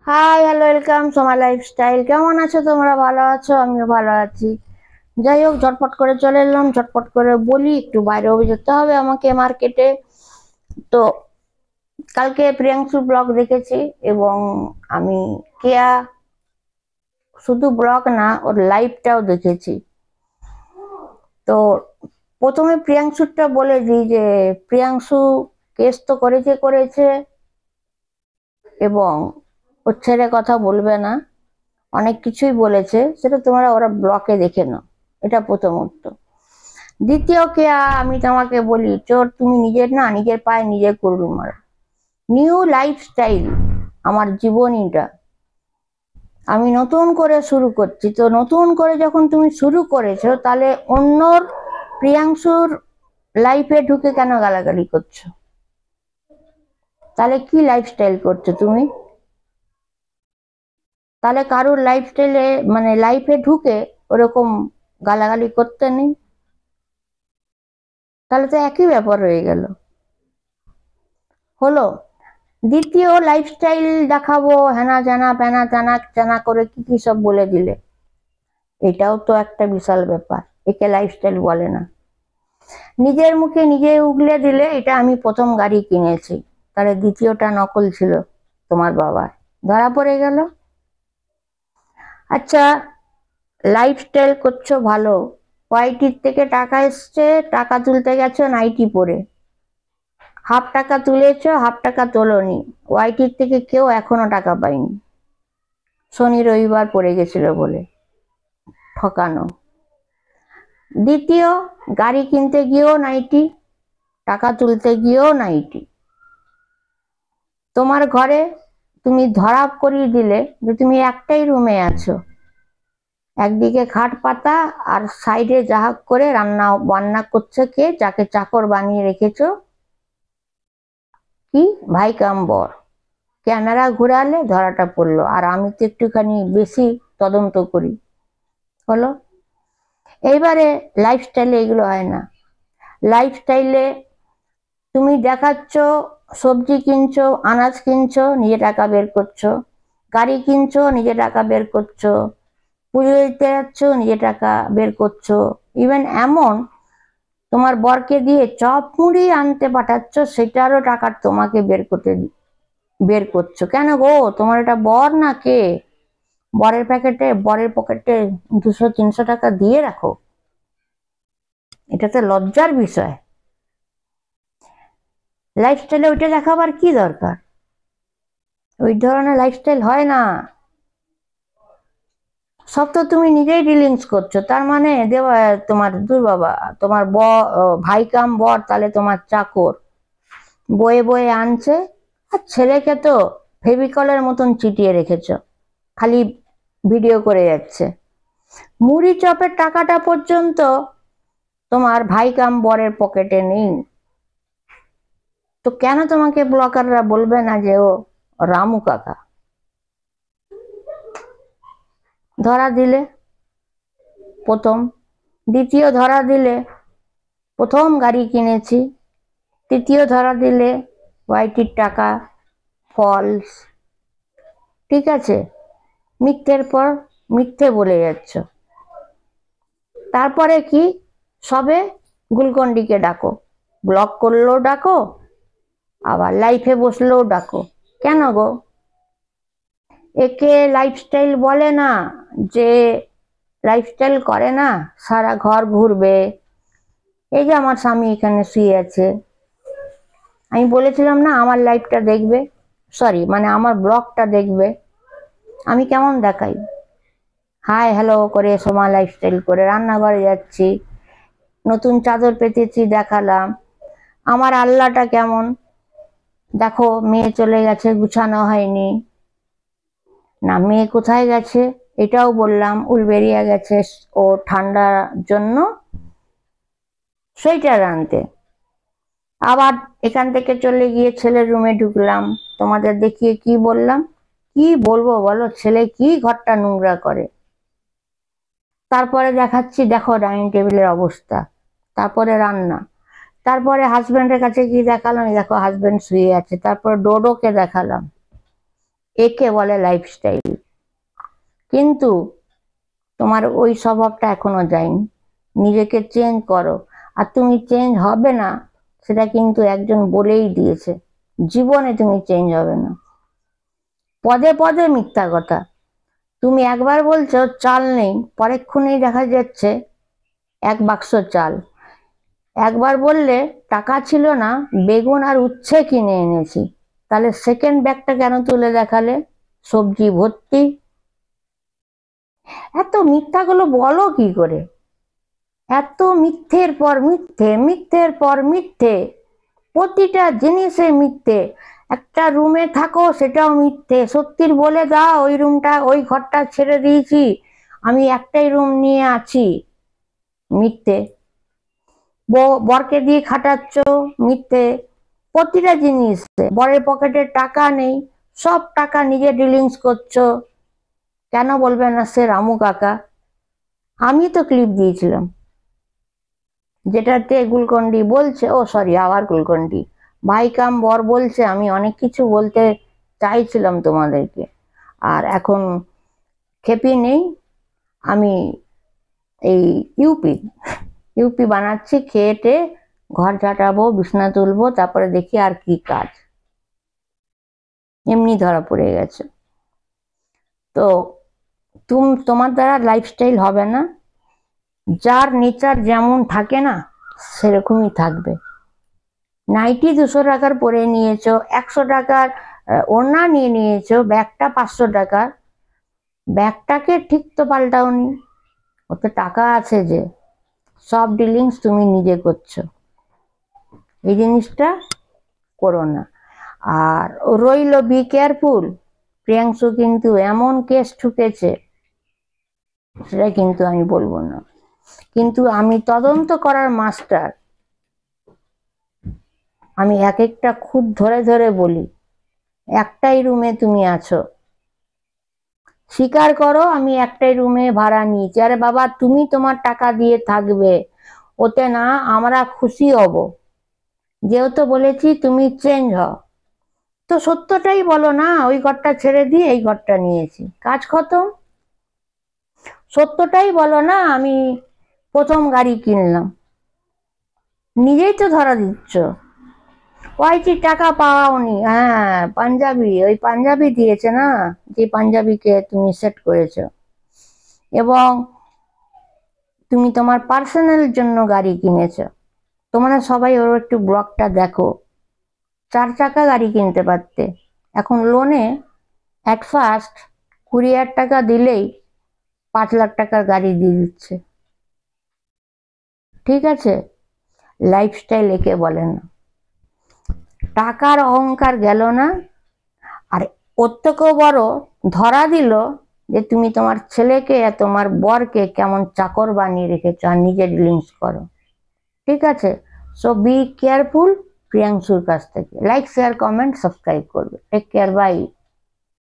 High, hello, welcome Soma lifestyle. কেমন আছো তোমরা? ভালো আছো? আমিও ভালো আছি। যাই হোক, ঝটপট করে চলে এলাম। ঝটপট করে বলি, একটু বাইরেও যেতে হবে আমাকে, মার্কেটে। তো কালকে প্রিয়াংশু ব্লগ দেখেছি, এবং আমি কেয়া শুধু ব্লগ না, ওর লাইভটাও দেখেছি। তো প্রথমে প্রিয়াংশুটা বলে দিই যে প্রিয়াংশু কেস তো করেছে, এবং ওর ছেলে কথা বলবে না, অনেক কিছুই বলেছে, সেটা তোমরা ওরা ব্লকে দেখে নাও। এটা প্রথমত। দ্বিতীয় কেয়া, আমি তোমাকে বলি, চোর তুমি নিজের পায়ে নিজে করবি মারো। নিউ লাইফস্টাইল, আমার জীবনীটা আমি নতুন করে শুরু করছি। তো নতুন করে যখন তুমি শুরু করেছো, তাহলে অন্যর প্রিয়াংশুর লাইফে ঢুকে কেন গালাগালি করছো? তাহলে কি লাইফস্টাইল করছো তুমি? তাহলে কারোর লাইফস্টাইলে মানে লাইফে ঢুকে ওরকম গালাগালি করতে নেই? তাহলে তো একই ব্যাপার হয়ে গেল, হলো। দ্বিতীয় লাইফস্টাইল দেখাবো, হেনা জানা প্যানা টানা চানা করে কি কি সব বলে দিলে। এটাও তো একটা বিশাল ব্যাপার, একে লাইফস্টাইল বলে না। নিজের মুখে নিজে উগলে দিলে এটা আমি প্রথম গাড়ি কিনেছি, তাহলে দ্বিতীয়টা নকল ছিল তোমার বাবার, ধরা পড়ে গেল। আচ্ছা, লাইফস্টাইল করছো ভালো, ওয়াইটির থেকে টাকা এসছে, টাকা তুলতে গেছো নাইটি পরে, হাফ টাকা তুলেছো হাফ টাকা তোলনি, ওয়াইটির থেকে কেউ এখনো টাকা পায়নি, শনি রবিবার পড়ে গেছিল বলে ঠকানো। দ্বিতীয়, গাড়ি কিনতে গিয়েও নাইটি, টাকা তুলতে গিয়েও নাইটি। তোমার ঘরে তুমি ধরা করিয়ে দিলে যে তুমি একটাই রুমে আছো, একদিকে খাট পাতা, আর সাইডে যাহা করে রান্না বান্না করছে কে, যাকে চাকর বানিয়ে রেখেছো, কি ভাই কাম বর। ক্যামেরা ঘুরালে ধরাটা পড়লো, আর আমি তো একটুখানি বেশি তদন্ত করি, হলো। এইবারে লাইফস্টাইলে এগুলো হয় না। লাইফস্টাইলে তুমি দেখাচ্ছ সবজি কিনছো, আনাজ কিনছো, নিজে টাকা বের করছো, গাড়ি কিনছো, নিজে টাকা বের করছো, পুজো দিতে যাচ্ছ, নিজে টাকা বের করছো, ইভেন এমন তোমার বরকে দিয়ে চপ মুড়ি আনতে পাঠাচ্ছ, সেটারও টাকা তোমাকে বের করছো। কেন গো, তোমার এটা বর না কে? বরের পকেটে 200-300 টাকা দিয়ে রাখো, এটা তো লজ্জার বিষয়। লাইফস্টাইলে ওইটা দেখাবার কি দরকার? ওই ধরনের লাইফস্টাইল হয় না। সব তো তুমি নিজেই ডিলিংস করছো, তার মানে দেওয়া তোমার দূর বাবা, তোমার ভাই কাম বর, তাহলে তোমার চাকর বয়ে বয়ে আনছে, আর ছেলেকে তো ফেভিকলের মতন চিটিয়ে রেখেছো, খালি ভিডিও করে যাচ্ছে। মুড়ি চপের টাকাটা পর্যন্ত তোমার ভাই কাম বরের পকেটে নেই। তো কেন তোমাকে ব্লগাররা বলবে না যে ও রামু কাকা? ধরা দিলে প্রথম, দ্বিতীয় ধরা দিলে প্রথম গাড়ি কিনেছি, তৃতীয় ধরা দিলে ওয়াইটির টাকা ফলস। ঠিক আছে, মিথ্যের পর মিথ্যে বলে যাচ্ছ। তারপরে কি, সবে গুলকন্ডিকে ডাকো, ব্লক করলেও ডাকো, আবার লাইফে বসলেও ডাকো। কেন গো? একে লাইফস্টাইল বলে না। যে লাইফস্টাইল করে না, সারা ঘর ঘুরবে। এই যে আমার স্বামী এখানে শুয়ে আছে, আমি বলেছিলাম না আমার লাইফটা দেখবে, সরি মানে আমার ব্লগটা দেখবে, আমি কেমন দেখাই, হাই হ্যালো করে সোমা লাইফস্টাইল করে রান্নাঘরে যাচ্ছি, নতুন চাদর পেতেছি দেখালাম, আমার আল্লাহটা কেমন দেখো, মেয়ে চলে গেছে গুছানো হয়নি, না মেয়ে কোথায় গেছে এটাও বললাম, উল বেরিয়ে গেছে ও ঠান্ডার জন্য সোয়েটার আনতে। আবার এখান থেকে চলে গিয়ে ছেলের রুমে ঢুকলাম, তোমাদের দেখিয়ে কি বললাম, কি বলবো বলো, ছেলে কি ঘরটা নোংরা করে। তারপরে দেখাচ্ছি দেখো ডাইনিং টেবিলের অবস্থা, তারপরে রান্না, তারপরে হাজবেন্ডের কাছে গিয়ে দেখালাম দেখো হাজবেন্ড শুয়ে আছে, তারপর ডোডোকে দেখালাম। একে বলে লাইফস্টাইল। কিন্তু তোমার ওই স্বভাবটা এখনো যায়নি, নিজেকে চেঞ্জ করো। আর তুমি চেঞ্জ হবে না সেটা কিন্তু একজন বলেই দিয়েছে, জীবনে তুমি চেঞ্জ হবে না। পদে পদে মিথ্যা কথা। তুমি একবার বলছো চাল নেই, পরেক্ষণেই দেখা যাচ্ছে 1 বাক্স চাল। একবার বললে টাকা ছিল না, বেগুন আর উচ্ছে কিনে এনেছি, তাহলে সেকেন্ড ব্যাগটা কেন তুলে দেখালে সবজি ভর্তি? এত মিথ্যাগুলো বলো কি করে? এত মিথ্যের পর মিথ্যে, মিথ্যের পর মিথ্যে, প্রতিটা জিনিসে মিথ্যে। একটা রুমে থাকো সেটাও মিথ্যে, সত্যির বলে দাও ওই রুমটা, ওই ঘরটা ছেড়ে দিয়েছি, আমি একটাই রুম নিয়ে আছি, মিথ্যে। বরকে দিয়ে খাটাচ্ছ, মিথ্যে। প্রতিটা জিনিস, বরের পকেটে টাকা নেই, সব টাকা নিজে ডিলিংস করছো। কেন বলবে না সে রামু কাকা? আমি তো ক্লিপ দিয়েছিলাম যেটাতে গুলকন্ডি বলছে, ও সরি আবার গুলকন্ডি, ভাই কাম বর বলছে। আমি অনেক কিছু বলতে চাইছিলাম তোমাদেরকে, আর এখন খেপি নেই। আমি এই ইউপি বানাচ্ছি, খেয়েটে ঘর ঝাঁটাবো, বিছনা তুলবো, তারপরে দেখি আর কি কাজ। এমনি ধরা পড়ে গেছে। তো তোমার দ্বারা লাইফস্টাইল হবে না। যার নেচার যেমন থাকে না সেরকমই থাকবে। নাইটি 200 টাকার পরে নিয়েছো, 100 টাকার ওড়না নিয়ে নিয়েছো, ব্যাগটা 500 টাকার, ব্যাগটাকে ঠিক তো পাল্টাওনি। ওতে টাকা আছে যে, সব ডিলিংস তুমি নিজে করছো, এই জিনিসটা করো না। আর রইল বি কেয়ারফুল, প্রিয়াংশু কিন্তু এমন কেস ঠুকেছে সেটা কিন্তু আমি বলবো না, কিন্তু আমি তদন্ত করার মাস্টার। আমি এক একটা খুঁত ধরে ধরে বলি। একটাই রুমে তুমি আছো, স্বীকার করো আমি একটাই রুমে ভাড়া নিয়েছি। আরে বাবা, তুমি তোমার টাকা দিয়ে থাকবে, ওতে না আমরা খুশি হব, যেহেতু বলেছি তুমি চেঞ্জ হও। তো সত্যটাই বলো না, ওই ঘরটা ছেড়ে দিয়ে এই ঘরটা নিয়েছি, কাজ খতম। সত্যটাই বলো না, আমি প্রথম গাড়ি কিনলাম, নিজেই তো ধরা দিচ্ছ। ওইটি টাকা পাওনি, হ্যাঁ পাঞ্জাবি, ওই পাঞ্জাবি দিয়েছে না, যে পাঞ্জাবিকে তুমি সেট করেছো। এবং তুমি তোমার পার্সোনাল জন্য গাড়ি কিনেছো। তোমরা সবাই ওর একটু ব্লগটা দেখো, 4 চাকা গাড়ি কিনতে পারতে, এখন লোনে অ্যাট ফার্স্ট 20,000 টাকা দিলেই 5 লাখ টাকার গাড়ি দিয়ে দিচ্ছে। ঠিক আছে, লাইফস্টাইল একে বলে না। টাকার অহংকার গেল না, আর ওর থেকেও বড় ধরা দিল যে তুমি তোমার ছেলেকে তোমার বরকে কেমন চাকর বানিয়ে রেখেছো আর নিজে ডিলিংস করো। ঠিক আছে, সো বি কেয়ারফুল প্রিয়াংশুর কাছ থেকে। লাইক শেয়ার কমেন্ট সাবস্ক্রাইব করবে। Take care, by.